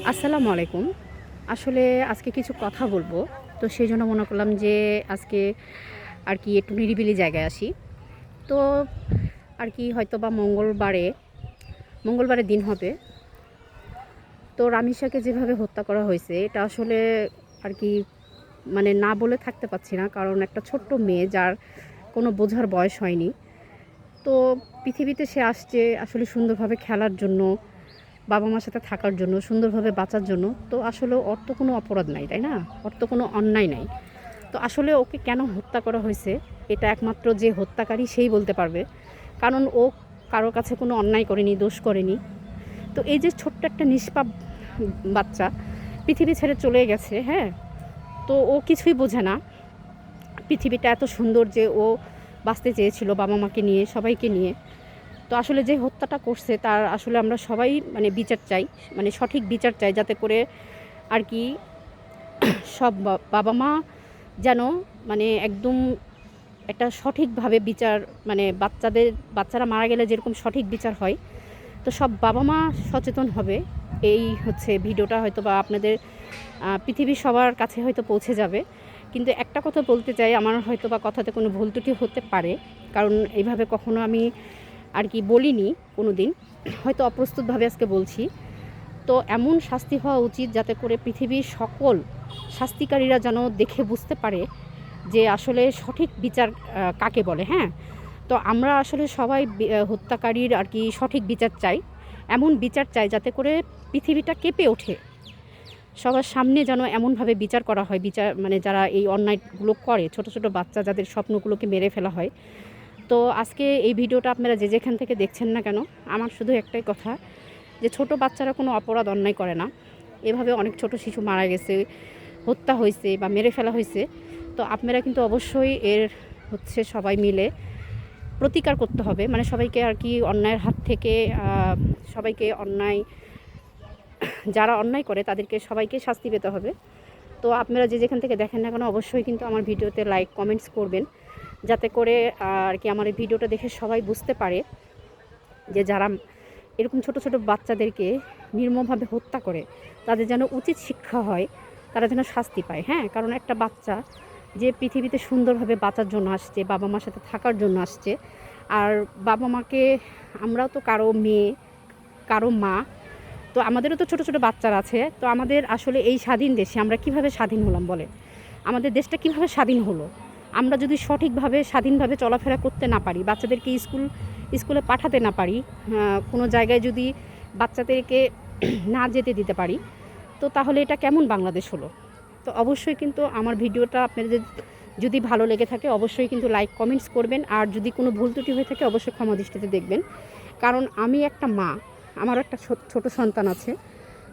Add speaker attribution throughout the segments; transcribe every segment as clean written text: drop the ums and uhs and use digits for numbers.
Speaker 1: আসসালামু আলাইকুম। আসলে আজকে কিছু কথা বলবো। তো সেজন্য মনে করলাম যে আজকে আর কি একটু নিরিবিলি জায়গায় আসি। তো আর কি হয়তোবা মঙ্গলবারের দিন হবে। তো রামিসাকে যেভাবে হত্যা করা হয়েছে এটা আসলে আর কি মানে না বলে থাকতে পারছি না। কারণ একটা ছোট্ট মেয়ে যার কোনো বোঝার বয়স হয়নি। তো পৃথিবীতে সে আসছে আসলে সুন্দরভাবে খেলার জন্য, বাবা-মার সাথে থাকার জন্য, সুন্দরভাবে বাঁচার জন্য। তো আসলে ওর তো কোনো অপরাধ নাই, তাই না? ওর তো কোনো অন্যায় নাই। তো আসলে ওকে কেন হত্যা করা হয়েছে এটা একমাত্র যে হত্যাকারী সেই বলতে পারবে। কারণ ও কারো কাছে কোনো অন্যায় করেনি, দোষ করেনি। তো এই যে ছোট্ট একটা নিষ্পাপ বাচ্চা পৃথিবী ছেড়ে চলে গেছে, হ্যাঁ? তো ও কিছুই বোঝে না। পৃথিবীটা এত সুন্দর যে ও বাঁচতে চেয়েছিল বাবা-মাকে নিয়ে, সবাইকে নিয়ে। তো আসলে যে হত্যাটা করছে তার আসলে আমরা সবাই মানে বিচার চাই, মানে সঠিক বিচার চাই, যাতে করে আর কি সব বাবা-মা যেন মানে একদম একটা সঠিকভাবে বিচার, মানে বাচ্চারা মারা গেলে যেরকম সঠিক বিচার হয়, তো সব বাবা-মা সচেতন হবে। এই হচ্ছে ভিডিওটা হয়তো বা আপনাদের পৃথিবীর সবার কাছে হয়তো পৌঁছে যাবে। কিন্তু একটা কথা বলতে চাই, আমার হয়তো বা কথাতে কোনো ভুল ত্রুটি হতে পারে। কারণ এইভাবে কখনো আমি আর কি বলিনি কোনো দিন, হয়তো অপ্রস্তুতভাবে আজকে বলছি। তো এমন শাস্তি হওয়া উচিত যাতে করে পৃথিবীর সকল শাস্তিকারীরা যেন দেখে বুঝতে পারে যে আসলে সঠিক বিচার কাকে বলে, হ্যাঁ? তো আমরা আসলে সবাই হত্যাকারীর আর কি সঠিক বিচার চাই। এমন বিচার চাই যাতে করে পৃথিবীটা কেঁপে ওঠে। সবার সামনে যেন এমনভাবে বিচার করা হয়, বিচার মানে যারা এই অন্যায়গুলো করে, ছোট, ছোট বাচ্চা যাদের স্বপ্নগুলোকে মেরে ফেলা হয়। তো আজকে এই ভিডিওটা আপনারা যে যেখান থেকে দেখছেন না কেন, আমার শুধু একটাই কথা, যে ছোট বাচ্চারা কোনো অপরাধ অন্যায় করে না। এভাবে অনেক ছোট শিশু মারা গেছে, হত্যা হয়েছে বা মেরে ফেলা হয়েছে। তো আপনারা কিন্তু অবশ্যই এর হচ্ছে সবাই মিলে প্রতিকার করতে হবে। মানে সবাইকে আর কি অন্যায়ের হাত থেকে সবাইকে যারা অন্যায় করে তাদেরকে সবাইকে শাস্তি পেতে হবে। তো আপনারা যে যেখান থেকে দেখেন না কেন অবশ্যই কিন্তু আমার ভিডিওতে লাইক কমেন্টস করবেন, যাতে করে আর কি আমার এই ভিডিওটা দেখে সবাই বুঝতে পারে যে যারা এরকম ছোট ছোট বাচ্চাদেরকে নির্মমভাবে হত্যা করে তাদের যেন উচিত শিক্ষা হয়, তারা যেন শাস্তি পায়, হ্যাঁ? কারণ একটা বাচ্চা যে পৃথিবীতে সুন্দরভাবে বাঁচার জন্য আসছে, বাবা মার সাথে থাকার জন্য আসছে। আর বাবা মাকে, আমরাও তো কারো মেয়ে, কারো মা। তো আমাদেরও তো ছোট ছোট বাচ্চারা আছে। তো আমাদের আসলে এই স্বাধীন দেশে আমরা কিভাবে স্বাধীন হলাম বলেন? আমাদের দেশটা কিভাবে স্বাধীন হলো? আমরা যদি সঠিকভাবে স্বাধীনভাবে চলাফেরা করতে না পারি, বাচ্চাদেরকে স্কুলে পাঠাতে না পারি, কোনো জায়গায় যদি বাচ্চাদেরকে না যেতে দিতে পারি, তো তাহলে এটা কেমন বাংলাদেশ হলো? তো অবশ্যই কিন্তু আমার ভিডিওটা আপনাদের যদি ভালো লেগে থাকে অবশ্যই কিন্তু লাইক কমেন্টস করবেন। আর যদি কোনো ভুল ত্রুটি হয়ে থাকে অবশ্যই ক্ষমা দৃষ্টিতে দেখবেন। কারণ আমি একটা মা, আমারও একটা ছোট সন্তান আছে।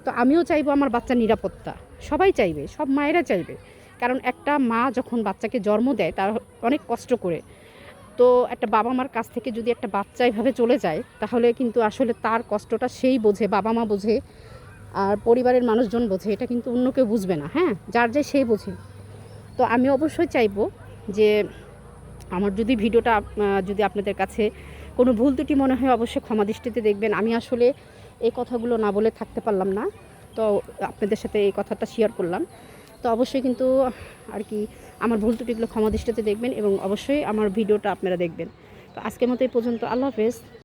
Speaker 1: তো আমিও চাইবো আমার বাচ্চার নিরাপত্তা। সবাই চাইবে, সব মায়েরা চাইবে। কারণ একটা মা যখন বাচ্চাকে জন্ম দেয় তার অনেক কষ্ট করে। তো একটা বাবা-মার কাছ থেকে যদি একটা বাচ্চা এভাবে চলে যায়, তাহলে কিন্তু আসলে তার কষ্টটা সেই বোঝে, বাবা-মা বোঝে, আর পরিবারের মানুষজন বোঝে। এটা কিন্তু অন্য কেউ বুঝবে না, হ্যাঁ? যার যে সেই বোঝে। তো আমি অবশ্যই চাইবো যে আমার যদি ভিডিওটা যদি আপনাদের কাছে কোনো ভুল ত্রুটি মনে হয় অবশ্যই ক্ষমা দৃষ্টিতে দেখবেন। আমি আসলে এই কথাগুলো না বলে থাকতে পারলাম না। তো আপনাদের সাথে এই কথাটা শেয়ার করলাম। তো অবশ্যই কিন্তু আর কি আমার ভুল ত্রুটিগুলো ক্ষমা দৃষ্টিতে দেখবেন এবং অবশ্যই আমার ভিডিওটা আপনারা দেখবেন। তো আজকের মতো এই পর্যন্ত। আল্লাহ হাফেজ।